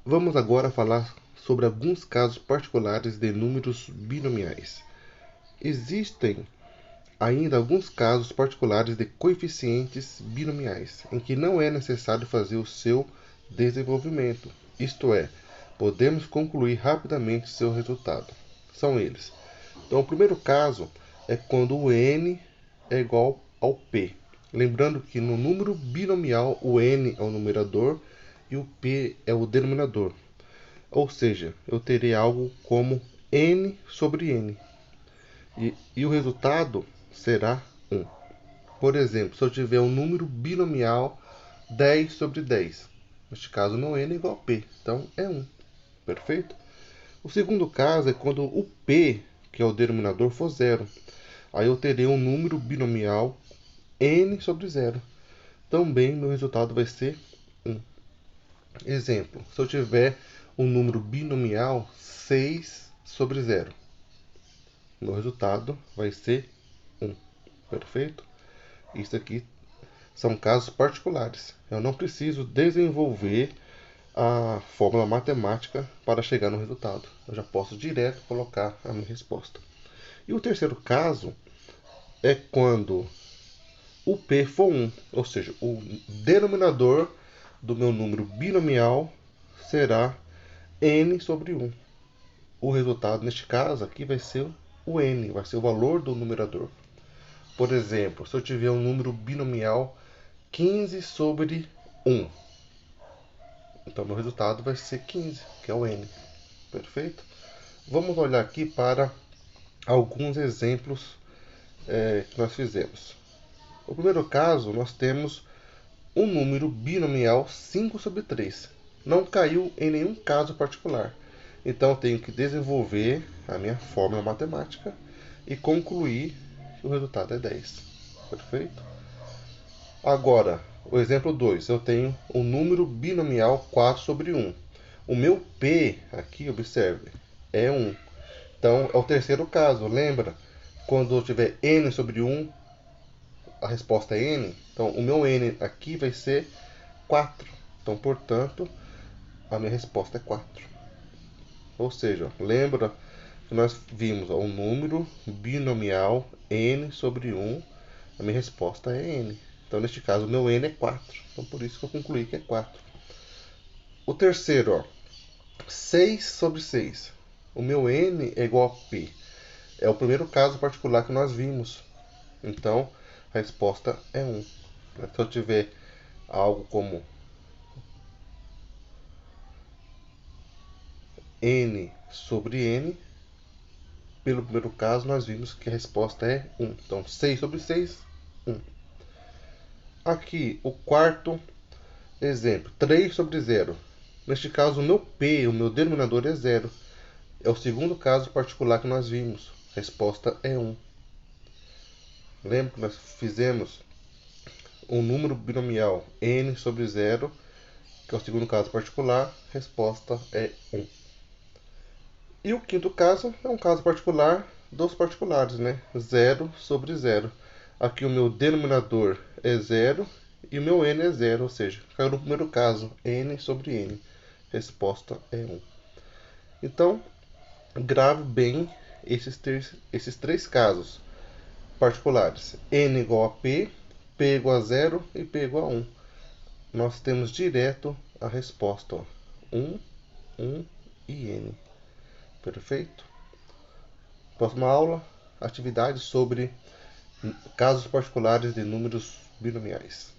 Vamos agora falar sobre alguns casos particulares de números binomiais. Existem ainda alguns casos particulares de coeficientes binomiais, em que não é necessário fazer o seu desenvolvimento, isto é, podemos concluir rapidamente seu resultado. São eles. Então, o primeiro caso é quando o n é igual ao p. Lembrando que no número binomial o n é o numerador e o p é o denominador. Ou seja, eu terei algo como n sobre n. E o resultado será 1. Por exemplo, se eu tiver um número binomial 10 sobre 10. Neste caso, meu n é igual a p. Então, é 1. Perfeito? O segundo caso é quando o p, que é o denominador, for zero. Aí eu terei um número binomial n sobre zero. Também meu resultado vai ser 1. Exemplo, se eu tiver um número binomial 6 sobre zero, meu resultado vai ser 1. Perfeito? Isso aqui são casos particulares. Eu não preciso desenvolver a fórmula matemática para chegar no resultado. Eu já posso direto colocar a minha resposta. E o terceiro caso é quando o P for 1, ou seja, o denominador do meu número binomial será n sobre 1. O resultado neste caso aqui vai ser o n, vai ser o valor do numerador. Por exemplo, se eu tiver um número binomial 15 sobre 1, então meu resultado vai ser 15, que é o n. Perfeito? Vamos olhar aqui para alguns exemplos que nós fizemos. No primeiro caso, nós temos um número binomial 5 sobre 3. Não caiu em nenhum caso particular. Então eu tenho que desenvolver a minha fórmula matemática e concluir que o resultado é 10. Perfeito? Agora, o exemplo 2. Eu tenho um número binomial 4 sobre 1. O meu P, aqui, observe, é 1. Então, é o terceiro caso. Lembra? Quando eu tiver n sobre 1, a resposta é n. Então, o meu n aqui vai ser 4. Então, portanto, a minha resposta é 4. Ou seja, lembra que nós vimos um número binomial n sobre 1. A minha resposta é n. Então, neste caso, o meu n é 4. Então, por isso que eu concluí que é 4. O terceiro, ó, 6 sobre 6. O meu n é igual a p. É o primeiro caso particular que nós vimos. Então, a resposta é 1. Se eu tiver algo como n sobre n, pelo primeiro caso, nós vimos que a resposta é 1. Então, 6 sobre 6, 1. Aqui, o quarto exemplo, 3 sobre 0. Neste caso, o meu p, o meu denominador é 0. É o segundo caso particular que nós vimos. A resposta é 1. Lembra que nós fizemos um número binomial n sobre 0, que é o segundo caso particular. A resposta é 1. E o quinto caso é um caso particular dos particulares, né? 0 sobre 0. Aqui o meu denominador é 0 e o meu n é 0, ou seja, caiu no primeiro caso, n sobre n. Resposta é 1. Então, grave bem esses três casos particulares. N igual a P igual a 0 e P igual a 1. Nós temos direto a resposta, ó, 1, 1 e N. Perfeito? Próxima aula, atividade sobre casos particulares de números binomiais.